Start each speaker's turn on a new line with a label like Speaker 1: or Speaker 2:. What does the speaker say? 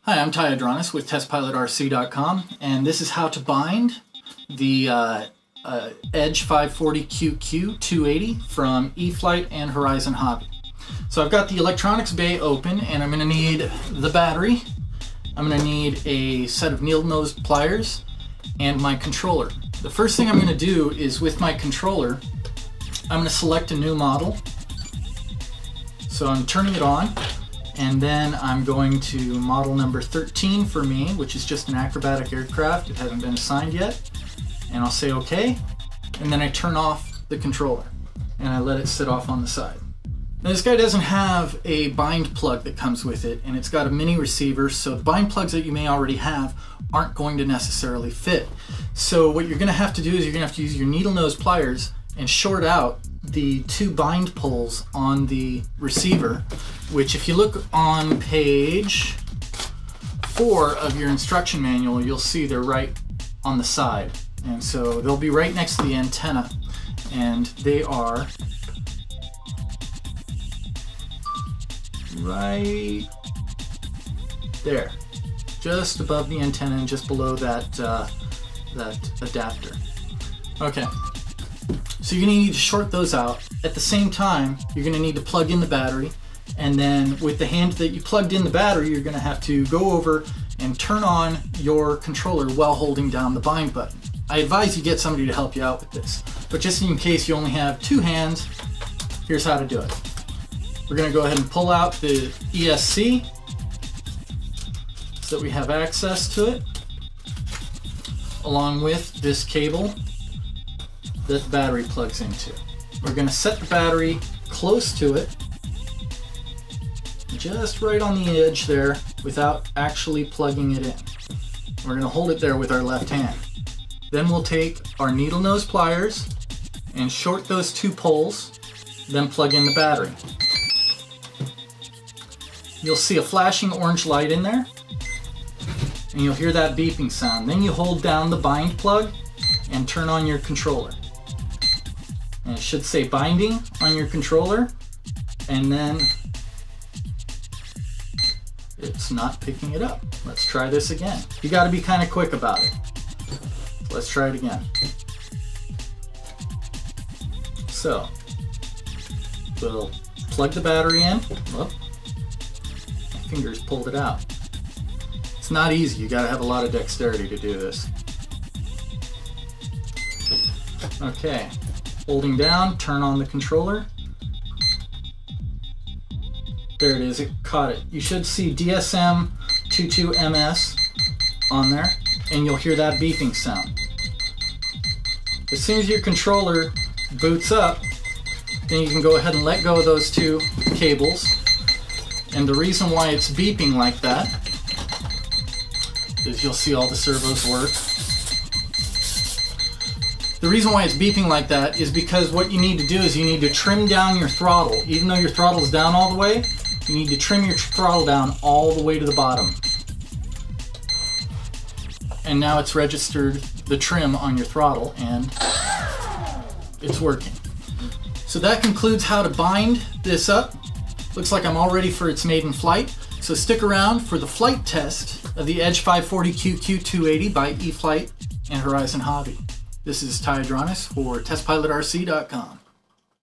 Speaker 1: Hi, I'm Untitled with TestPilotRC.com, and this is how to bind the Edge 540QQ 280 from E-Flite and Horizon Hobby. So I've got the electronics bay open, and I'm going to need the battery. I'm going to need a set of needle-nosed pliers and my controller. The first thing I'm going to do is, with my controller, I'm going to select a new model. So I'm turning it on. And then I'm going to model number 13 for me, which is just an acrobatic aircraft. It hasn't been assigned yet. And I'll say OK. And then I turn off the controller and I let it sit off on the side. Now this guy doesn't have a bind plug that comes with it, and it's got a mini receiver, so the bind plugs that you may already have aren't going to necessarily fit. So what you're going to have to do is you're going to have to use your needle nose pliers and short out the two bind poles on the receiver, which, if you look on page 4 of your instruction manual, you'll see they're right on the side. And so they'll be right next to the antenna, and they are right there, just above the antenna and just below that, that adapter. Okay. So you're going to need to short those out. At the same time, you're going to need to plug in the battery, and then with the hand that you plugged in the battery, you're going to have to go over and turn on your controller while holding down the bind button. I advise you get somebody to help you out with this, but just in case you only have two hands, here's how to do it. We're going to go ahead and pull out the ESC so that we have access to it, along with this cable that the battery plugs into. We're going to set the battery close to it, just right on the edge there, without actually plugging it in. We're going to hold it there with our left hand. Then we'll take our needle nose pliers and short those two poles, then plug in the battery. You'll see a flashing orange light in there, and you'll hear that beeping sound. Then you hold down the bind plug and turn on your controller. And it should say binding on your controller, and then it's not picking it up. Let's try this again. You got to be kind of quick about it. Let's try it again. So we'll plug the battery in. Whoop. My fingers pulled it out. It's not easy. You got to have a lot of dexterity to do this. Okay. Holding down, turn on the controller. There it is, it caught it. You should see DSM22MS on there, and you'll hear that beeping sound. As soon as your controller boots up, then you can go ahead and let go of those two cables. And the reason why it's beeping like that is, you'll see all the servos work. The reason why it's beeping like that is because what you need to do is you need to trim down your throttle. Even though your throttle is down all the way, you need to trim your throttle down all the way to the bottom. And now it's registered the trim on your throttle, and it's working. So that concludes how to bind this up. Looks like I'm all ready for its maiden flight. So stick around for the flight test of the Edge 540QQ 280 by E-Flite and Horizon Hobby. This is Ty Adronis for TestPilotRC.com.